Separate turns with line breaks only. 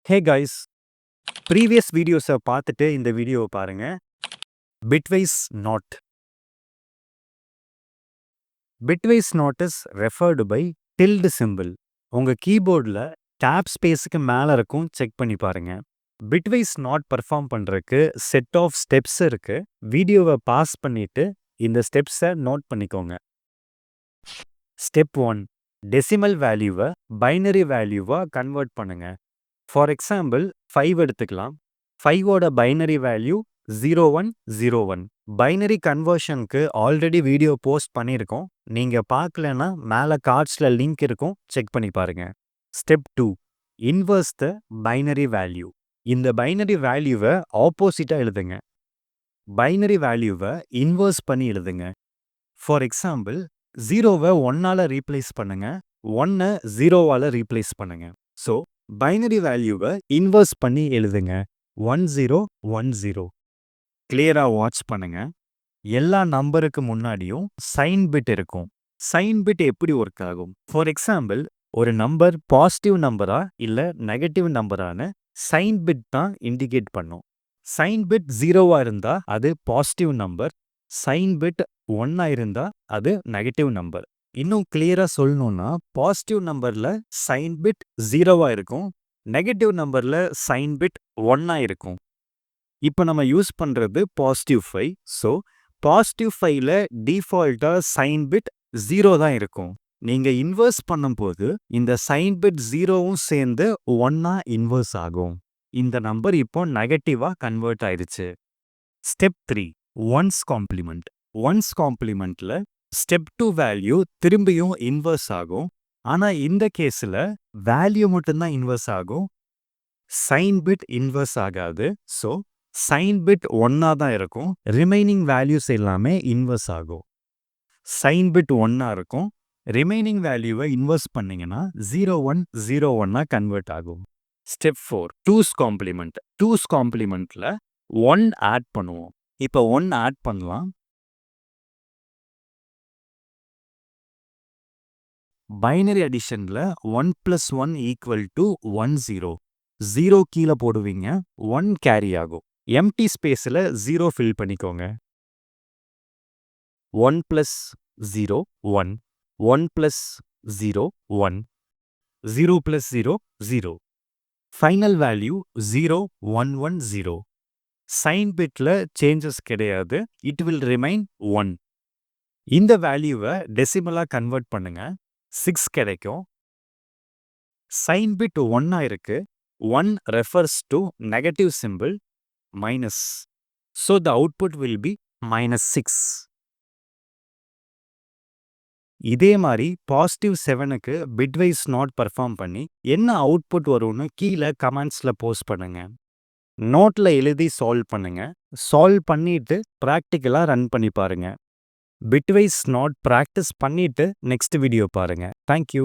Hey guys, previous videos பார்த்துட்டு இந்த வீடியோவை பாருங்க. Bitwise NOT. Bitwise NOT is referred by tilde symbol. உங்க கீபோர்டில் டேப் ஸ்பேஸுக்கு மேலே இருக்கும், செக் பண்ணி பாருங்க. Bitwise NOT பெர்ஃபார்ம் பண்ணுறதுக்கு செட் ஆஃப் ஸ்டெப்ஸ் இருக்கு. வீடியோவை பாஸ் பண்ணிட்டு இந்த ஸ்டெப்ஸை நோட் பண்ணிக்கோங்க. ஸ்டெப் 1, டெசிமல் வேல்யூவை பைனரி வேல்யூவாக கன்வெர்ட் பண்ணுங்க. ஃபார் எக்ஸாம்பிள் 5 எடுத்துக்கலாம். 5ஓட பைனரி வேல்யூ 0101. பைனரி கன்வர்ஷனுக்கு ஆல்ரெடி வீடியோ போஸ்ட் பண்ணியிருக்கோம். நீங்கள் பார்க்கலன்னா மேலே கார்ட்ஸில் லிங்க் இருக்கும், செக் பண்ணி பாருங்க. ஸ்டெப் 2, இன்வர்ஸ் த பைனரி வேல்யூ. இந்த பைனரி வேல்யூவை ஆப்போசிட்டாக எழுதுங்க. பைனரி வேல்யூவை இன்வர்ஸ் பண்ணி எழுதுங்க. ஃபார் எக்ஸாம்பிள் 0வை 1ஆல் ரீப்ளேஸ் பண்ணுங்க, 1ஐ 0ஆல் ரீப்ளேஸ் பண்ணுங்க. ஸோ பைனரி வேல்யூவை இன்வர்ஸ் பண்ணி எழுதுங்க. 1010. கிளியரா வாட்ச் பண்ணுங்க. எல்லா நம்பருக்கு முன்னாடியும் சைன் பிட் இருக்கும். சைன் பிட் எப்படி ஒர்க் ஆகும்? ஃபார் எக்ஸாம்பிள் ஒரு நம்பர் பாசிட்டிவ் நம்பரா இல்ல நெகட்டிவ் நம்பரான சைன் பிட் தான் இண்டிகேட் பண்ணும். சைன் பிட் 0வா இருந்தா அது பாசிட்டிவ் நம்பர், சைன் பிட் 1ஆ இருந்தா அது நெகட்டிவ் நம்பர். இன்னும் கிளியரா சொல்லணும்னா பாசிட்டிவ் நம்பர்ல சைன் பிட் 0வா இருக்கும், நெகட்டிவ் நம்பர்ல சைன் பிட் 1ஆ இருக்கும். இப்போ நம்ம யூஸ் பண்றது பாசிட்டிவ் 5. ஸோ பாசிட்டிவ் 5ல டிஃபால்ட்டா சைன் பிட் 0 தான் இருக்கும். நீங்க இன்வர்ஸ் பண்ணும்போது இந்த சைன் பிட் 0வும் சேர்ந்து 1ஆ இன்வர்ஸ் ஆகும். இந்த நம்பர் இப்போ நெகட்டிவா கன்வெர்ட் ஆயிடுச்சு. Step 3, ones complement. ஒன்ஸ் காம்ப்ளிமெண்ட்ல ஸ்டெப் 2 வேல்யூ திரும்பியும் இன்வர்ஸ் ஆகும். ஆனா இந்த கேஸ்ல வேல்யூ மட்டும்தான் இன்வர்ஸ் ஆகும், சைன் பிட் இன்வர்ஸ் ஆகாது. ஸோ சைன் பிட் 1ஆ தான் இருக்கும், ரிமைனிங் வேல்யூஸ் எல்லாமே இன்வர்ஸ் ஆகும். சைன் பிட் 1ஆ இருக்கும், ரிமைனிங் வேல்யூவை இன்வர்ஸ் பண்ணீங்கன்னா 0101ஆ கன்வெர்ட் ஆகும். Step 4, two's complement. டூஸ் காம்ப்ளிமெண்ட்ல 1 ஆட் பண்ணுவோம். இப்போ 1 ஆட் பண்ணலாம். பைனரி அடிஷன்ல 1 + 1 = 10. 0 கீழே போடுவீங்க, 1 கேரி ஆகும். எம்டி ஸ்பேஸில் 0 ஃபில் பண்ணிக்கோங்க. 1 + 0 1, 1 + 0 1, 0 + 0 0. Final value 0110. சைன் பிட்ல சேஞ்சஸ் கிடையாது, இட் வில் ரிமைன் 1. இந்த வேல்யூவை டெசிமலாக கன்வெர்ட் பண்ணுங்க, 6 கிடைக்கும். சைன் பிட் 1ஆ இருக்கு, 1 refers to negative symbol minus. So the output will be -6. இதே மாதிரி பாசிட்டிவ் 7க்கு பிட்வைஸ் நாட் பெர்ஃபார்ம் பண்ணி என்ன அவுட்புட் வரும்னு கீழே கமெண்ட்ஸ்ல போஸ்ட் பண்ணுங்க. நோட்ல எழுதி சால்வ் பண்ணுங்க. சால்வ் பண்ணிட்டு ப்ராக்டிக்கலா ரன் பண்ணி பாருங்க. பிட்வைஸ் நாட் ப்ராக்டிஸ் பண்ணிட்டு நெக்ஸ்ட் வீடியோ பாருங்க. தேங்க்யூ.